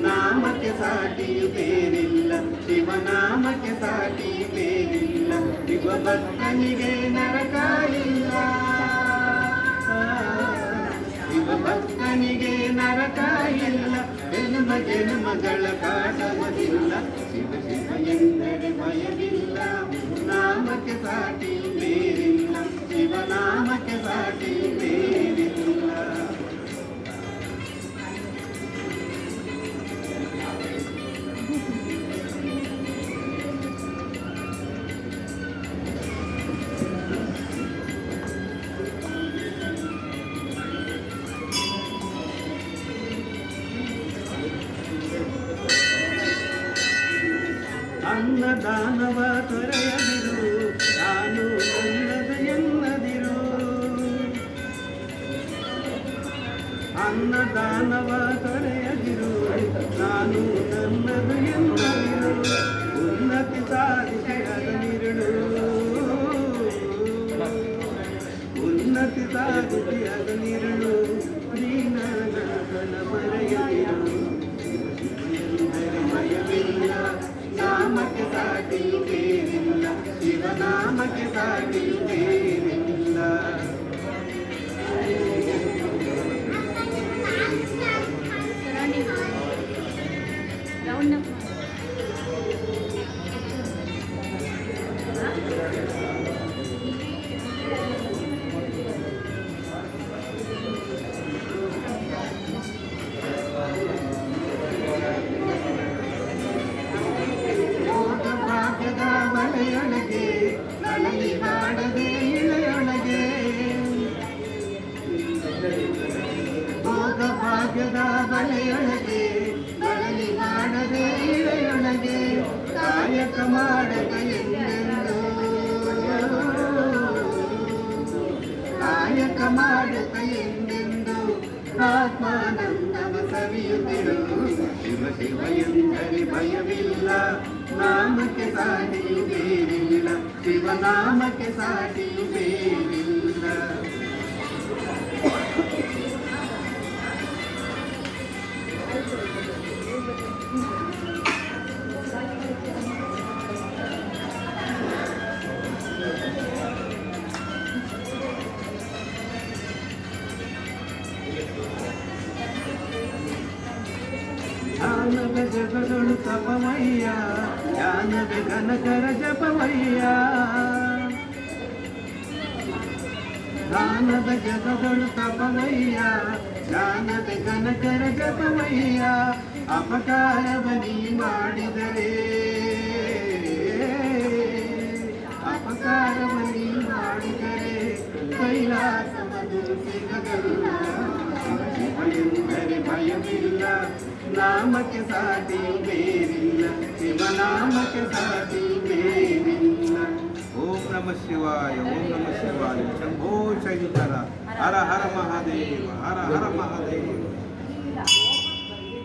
ನಾಮಕ್ಕೆ ಸಾಟಿಯು ಬೇರಿಲ್ಲ, ಶಿವನಾಮಕ್ಕೆ ಸಾಟಿ ಬೇರಿಲ್ಲ. ಶಿವಭಕ್ತನಿಗೆ ನರಕ ಇಲ್ಲ, ಶಿವಭಕ್ತನಿಗೆ ನರಕ ಇಲ್ಲ. ಜನ್ಮ ಜನ್ಮಗಳ ಕಾಟವದಿಲ್ಲ, ಶಿವ ಶಿವ ಎಂದರೆ ಭಯವಿಲ್ಲ. ನಾಮಕ್ಕೆ ಸಾಟಿಯು ಬೇರಿಲ್ಲ, ಶಿವನಾಮಕ್ಕೆ ಸಾಟಿಯು ಬೇರಿಲ್ಲ. ಅನ್ನದಾನವ ತೊರೆಯದಿರು, ನಾನು ನನ್ನದು ಎನ್ನದಿರು. ಅನ್ನದಾನವ ತೊರೆಯದಿರು, ನಾನು ನನ್ನದು ಎನ್ನದಿರು. ಉನ್ನತಿ ಸಾಧಿಸಿ ಅಗನಿರುಳು, ಉನ್ನತಿ ಸಾಧಿಸಿ ಅಗನಿರುಳು. ದೀನಗಳ ಮರೆಯದಿರು, ಭಯವಿಲ್ಲ. ನಾಮಕ್ಕೆ ಸಾಟಿಯು ಬೇರಿಲ್ಲ, ಶಿವನಾಮಕ್ಕೆ ಸಾಟಿಯು ಬೇರಿಲ್ಲ. ಬಲೆಯೊಳಗೆ ಅಳಲಿ ಮಾಡದೆ ಇಳೆಯೊಳಗೆ, ಭೋಗ ಭಾಗ್ಯದ ಬಲೆಯೊಳಗೆ ಅಳಲಿ ಮಾಡದೆ ಇಳೆಯೊಳಗೆ. ಕಾಯಕ ಮಾಡಕ ಎಂದೆಂದು, ಕಾಯಕ ಮಾಡಕ ಎಂದೆಂದು ಆತ್ಮಾನಂದವ ಸವಿಯುತ್ತಿರು. ಶಿವ ಶಿವ ಎಂದರೆ ಭಯವಿಲ್ಲ, ನಾಮಕ್ಕೆ ಸಾಟಿಯು ಬೇರಿಲ್ಲ, ಶಿವನಾಮಕ್ಕೆ ಸಾಟಿಯು ಬೇರಿಲ್ಲ. ಜ್ಞಾನದ ಜಗದೊಳು ತಪಮಯ್ಯ, ಜ್ಞಾನದ ಘನಕರ ಜಪಮಯ್ಯ. ಜ್ಞಾನದ ಜಗದೊಳು ತಪಮಯ್ಯ, ಜ್ಞಾನದ ಘನಕರ ಜಪಮಯ್ಯ. ಅಪಕಾರವನಿ ಮಾಡಿದರೆ, ಅಪಕಾರವನಿ ಮಾಡಿದರೆ ಕೈಲಾಸವದು ಸಿಗಗಲ್ಲ. ಶಿವ ಎಂದರೆ ಭಯವಿಲ್ಲ, ನಾಮಕ್ಕೆ ಸಾಟಿಯು ಬೇರಿಲ್ಲ, ಶಿವನಾಮಕ್ಕೆ ಸಾಟಿಯು ಬೇರಿಲ್ಲ. ಓಂ ನಮಃ ಶಿವಾಯ, ಓಂ ನಮಃ ಶಿವಾಯ. ಶಂಭೋ ಶಂಕರ, ಹರ ಹರ ಮಹಾದೇವ, ಹರ ಹರ ಮಹಾದೇವ.